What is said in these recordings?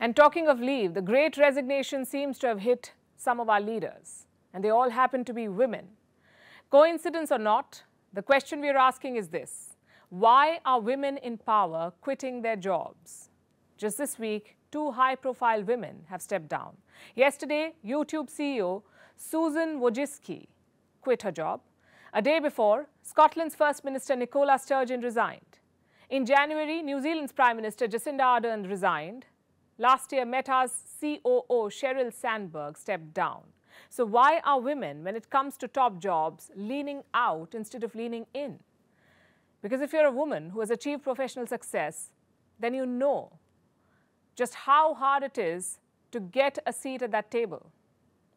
And talking of leave, the great resignation seems to have hit some of our leaders, and they all happen to be women. Coincidence or not, the question we are asking is this: why are women in power quitting their jobs? Just this week, two high-profile women have stepped down. Yesterday, YouTube CEO Susan Wojcicki quit her job. A day before, Scotland's First Minister Nicola Sturgeon resigned. In January, New Zealand's Prime Minister Jacinda Ardern resigned. Last year, Meta's COO Sheryl Sandberg stepped down. So why are women, when it comes to top jobs, leaning out instead of leaning in? Because if you're a woman who has achieved professional success, then you know just how hard it is to get a seat at that table.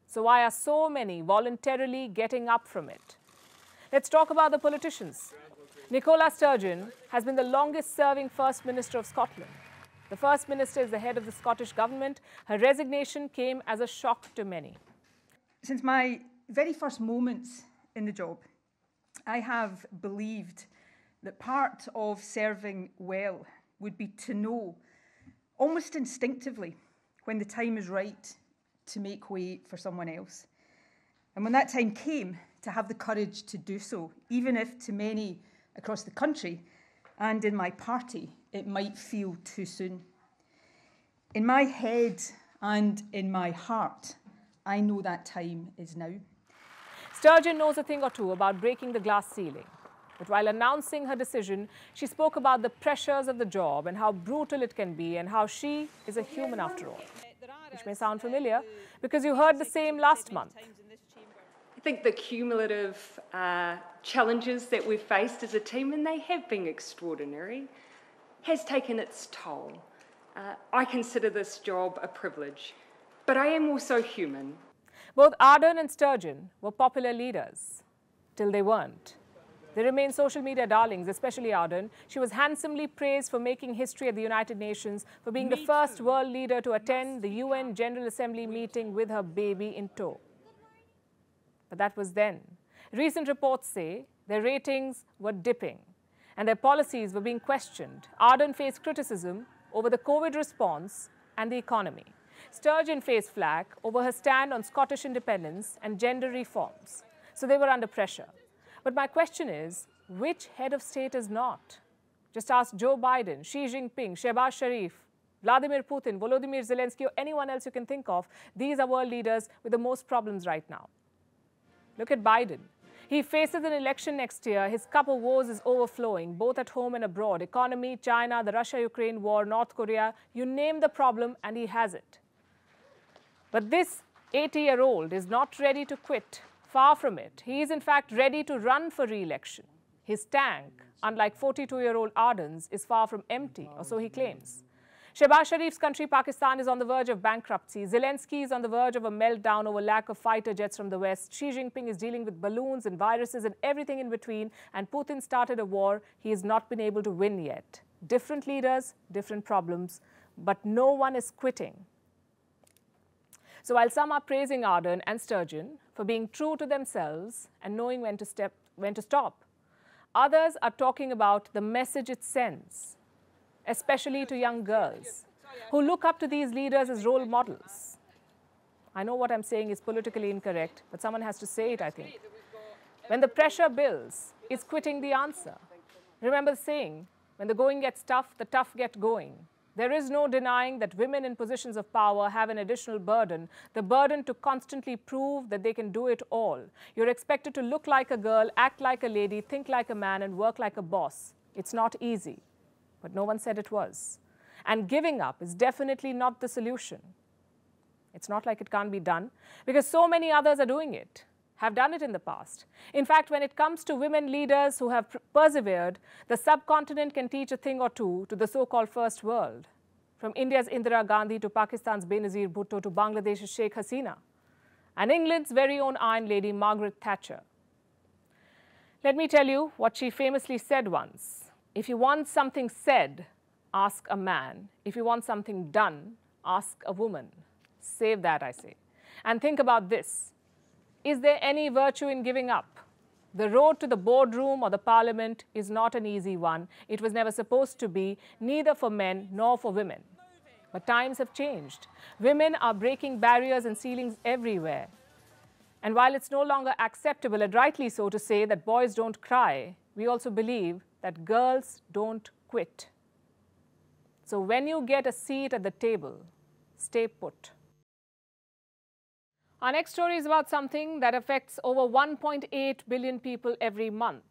So why are so many voluntarily getting up from it? Let's talk about the politicians. Nicola Sturgeon has been the longest-serving First Minister of Scotland. The First Minister is the head of the Scottish Government. Her resignation came as a shock to many. Since my very first moments in the job, I have believed that part of serving well would be to know, almost instinctively, when the time is right to make way for someone else. And when that time came, to have the courage to do so, even if to many across the country and in my party, it might feel too soon. In my head and in my heart, I know that time is now. Sturgeon knows a thing or two about breaking the glass ceiling. But while announcing her decision, she spoke about the pressures of the job and how brutal it can be and how she is a human after all. Which may sound familiar because you heard the same last month. I think the cumulative challenges that we've faced as a team, and they have been extraordinary, has taken its toll. I consider this job a privilege, but I am also human. Both Ardern and Sturgeon were popular leaders, till they weren't. They remain social media darlings, especially Ardern. She was handsomely praised for making history at the United Nations, for being the first world leader to attend the UN General Assembly meeting with her baby in tow. But that was then. Recent reports say their ratings were dipping and their policies were being questioned. Ardern faced criticism over the COVID response and the economy. Sturgeon faced flack over her stand on Scottish independence and gender reforms. So they were under pressure. But my question is, which head of state is not? Just ask Joe Biden, Xi Jinping, Shehbaz Sharif, Vladimir Putin, Volodymyr Zelensky, or anyone else you can think of. These are world leaders with the most problems right now. Look at Biden. He faces an election next year. His cup of woes is overflowing, both at home and abroad. Economy, China, the Russia-Ukraine war, North Korea, you name the problem and he has it. But this 80-year-old is not ready to quit. Far from it. He is in fact ready to run for re-election. His tank, unlike 42-year-old Ardern's, is far from empty, or so he claims. Shehbaz Sharif's country, Pakistan, is on the verge of bankruptcy. Zelensky is on the verge of a meltdown over lack of fighter jets from the West. Xi Jinping is dealing with balloons and viruses and everything in between. And Putin started a war he has not been able to win yet. Different leaders, different problems, but no one is quitting. So while some are praising Ardern and Sturgeon for being true to themselves and knowing when to stop, others are talking about the message it sends, especially to young girls who look up to these leaders as role models. I know what I'm saying is politically incorrect, but someone has to say it, I think. When the pressure builds, is quitting the answer? Remember the saying, when the going gets tough, the tough get going. There is no denying that women in positions of power have an additional burden, the burden to constantly prove that they can do it all. You're expected to look like a girl, act like a lady, think like a man, and work like a boss. It's not easy, but no one said it was. And giving up is definitely not the solution. It's not like it can't be done, because so many others are doing it, have done it in the past. In fact, when it comes to women leaders who have persevered, the subcontinent can teach a thing or two to the so-called first world. From India's Indira Gandhi to Pakistan's Benazir Bhutto to Bangladesh's Sheikh Hasina, and England's very own Iron Lady Margaret Thatcher. Let me tell you what she famously said once. If you want something said, ask a man. If you want something done, ask a woman. Save that, I say. And think about this. Is there any virtue in giving up? The road to the boardroom or the parliament is not an easy one. It was never supposed to be, neither for men nor for women. But times have changed. Women are breaking barriers and ceilings everywhere. And while it's no longer acceptable, and rightly so, to say that boys don't cry, we also believe that girls don't quit. So when you get a seat at the table, stay put. Our next story is about something that affects over 1.8 billion people every month.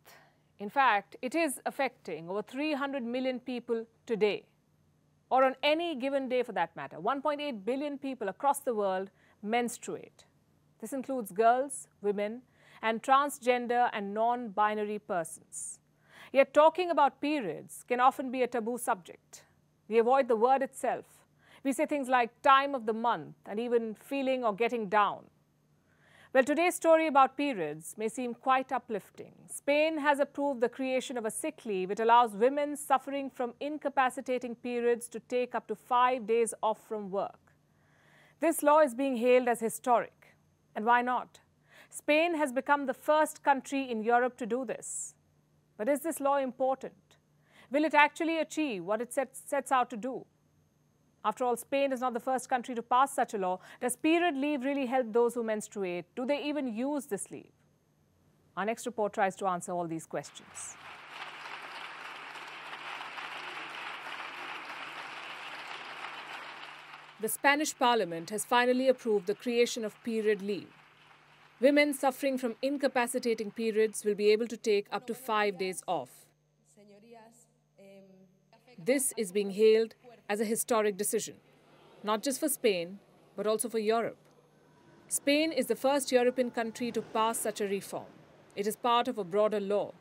In fact, it is affecting over 300 million people today, or on any given day for that matter. 1.8 billion people across the world menstruate. This includes girls, women, and transgender and non-binary persons. Yet talking about periods can often be a taboo subject. We avoid the word itself. We say things like time of the month and even feeling or getting down. Well, today's story about periods may seem quite uplifting. Spain has approved the creation of a sick leave. It allows women suffering from incapacitating periods to take up to 5 days off from work. This law is being hailed as historic. And why not? Spain has become the first country in Europe to do this. But is this law important? Will it actually achieve what it sets out to do? After all, Spain is not the first country to pass such a law. Does period leave really help those who menstruate? Do they even use this leave? Our next report tries to answer all these questions. The Spanish Parliament has finally approved the creation of period leave. Women suffering from incapacitating periods will be able to take up to 5 days off. This is being hailed as a historic decision, not just for Spain, but also for Europe. Spain is the first European country to pass such a reform. It is part of a broader law.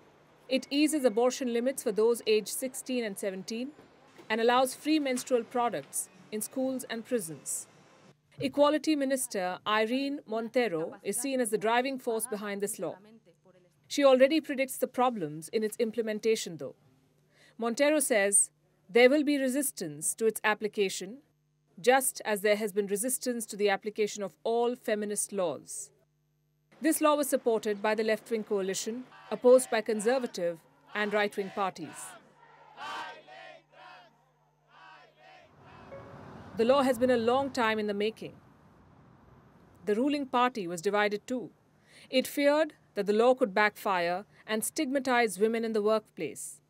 It eases abortion limits for those aged 16 and 17 and allows free menstrual products in schools and prisons. Equality Minister Irene Montero is seen as the driving force behind this law. She already predicts the problems in its implementation, though. Montero says there will be resistance to its application, just as there has been resistance to the application of all feminist laws. This law was supported by the left-wing coalition, opposed by conservative and right-wing parties. The law has been a long time in the making. The ruling party was divided too. It feared that the law could backfire and stigmatize women in the workplace.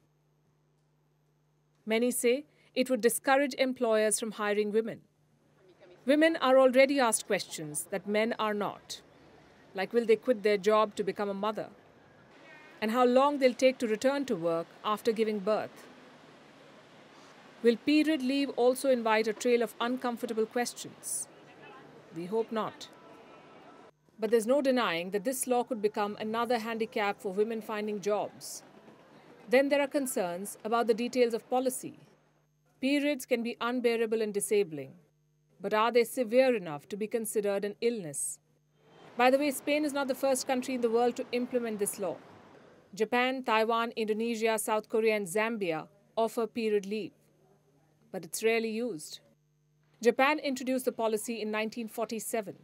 Many say it would discourage employers from hiring women. Women are already asked questions that men are not, like will they quit their job to become a mother, and how long they'll take to return to work after giving birth. Will period leave also invite a trail of uncomfortable questions? We hope not. But there's no denying that this law could become another handicap for women finding jobs. Then there are concerns about the details of policy. Periods can be unbearable and disabling, but are they severe enough to be considered an illness? By the way, Spain is not the first country in the world to implement this law. Japan, Taiwan, Indonesia, South Korea, and Zambia offer period leave, but it's rarely used. Japan introduced the policy in 1947.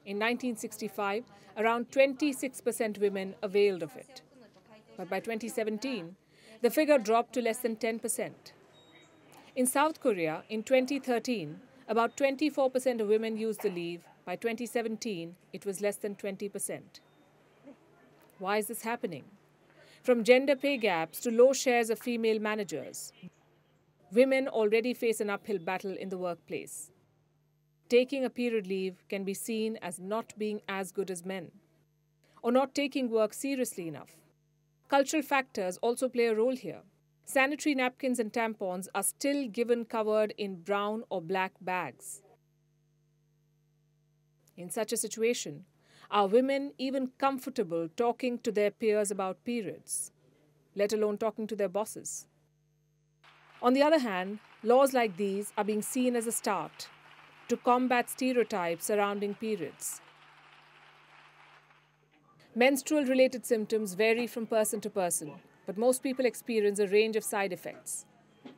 In 1965, around 26% women availed of it. But by 2017, the figure dropped to less than 10%. In South Korea, in 2013, about 24% of women used the leave. By 2017, it was less than 20%. Why is this happening? From gender pay gaps to low shares of female managers, women already face an uphill battle in the workplace. Taking a period leave can be seen as not being as good as men, or not taking work seriously enough. Cultural factors also play a role here. Sanitary napkins and tampons are still given covered in brown or black bags. In such a situation, are women even comfortable talking to their peers about periods, let alone talking to their bosses? On the other hand, laws like these are being seen as a start to combat stereotypes surrounding periods. Menstrual-related symptoms vary from person to person, but most people experience a range of side effects.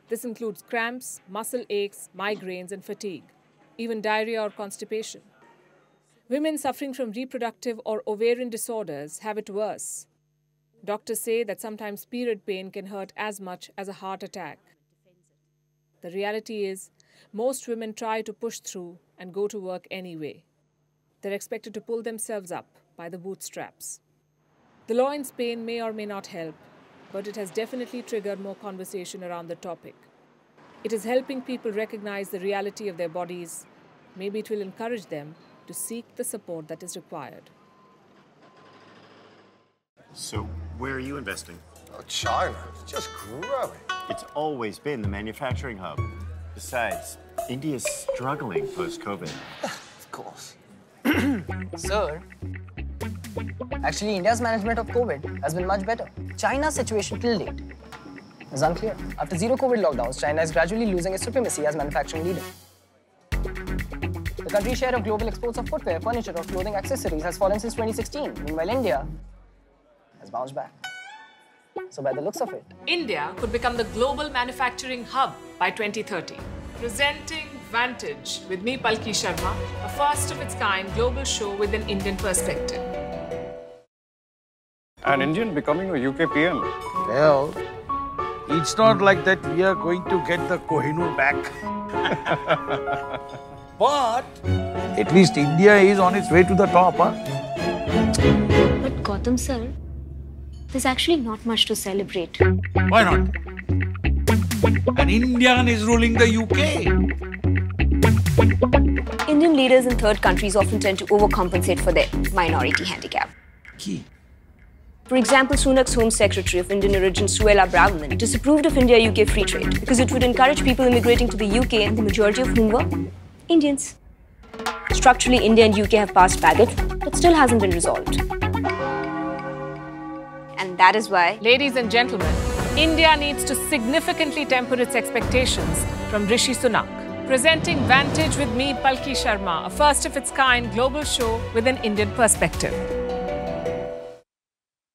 This includes cramps, muscle aches, migraines, and fatigue, even diarrhea or constipation. Women suffering from reproductive or ovarian disorders have it worse. Doctors say that sometimes period pain can hurt as much as a heart attack. The reality is, most women try to push through and go to work anyway. They're expected to pull themselves up by the bootstraps. The law in Spain may or may not help, but it has definitely triggered more conversation around the topic. It is helping people recognize the reality of their bodies. Maybe it will encourage them to seek the support that is required. So, where are you investing? Oh, China. It's just growing. It's always been the manufacturing hub. Besides, India's struggling post-COVID. Of course. Sir, actually India's management of COVID has been much better. China's situation till date is unclear. After zero COVID lockdowns, China is gradually losing its supremacy as manufacturing leader. The country's share of global exports of footwear, furniture, or clothing accessories has fallen since 2016. Meanwhile, India has bounced back. So by the looks of it, India could become the global manufacturing hub by 2030. Presenting Vantage with me, Palki Sharma, a first-of-its-kind global show with an Indian perspective. An Indian becoming a UK PM. Well, it's not like that we are going to get the Kohinoor back. But at least India is on its way to the top, huh? But Gautam sir, there's actually not much to celebrate. Why not? An Indian is ruling the UK. Indian leaders in third countries often tend to overcompensate for their minority handicap. Key. For example, Sunak's Home Secretary of Indian origin, Suella Braverman, disapproved of India-UK free trade because it would encourage people immigrating to the UK, and the majority of whom were Indians. Structurally, India and UK have passed baggage that still hasn't been resolved. And that is why, Ladies and gentlemen, India needs to significantly temper its expectations from Rishi Sunak. Presenting Vantage with me, Palki Sharma, a first-of-its-kind global show with an Indian perspective.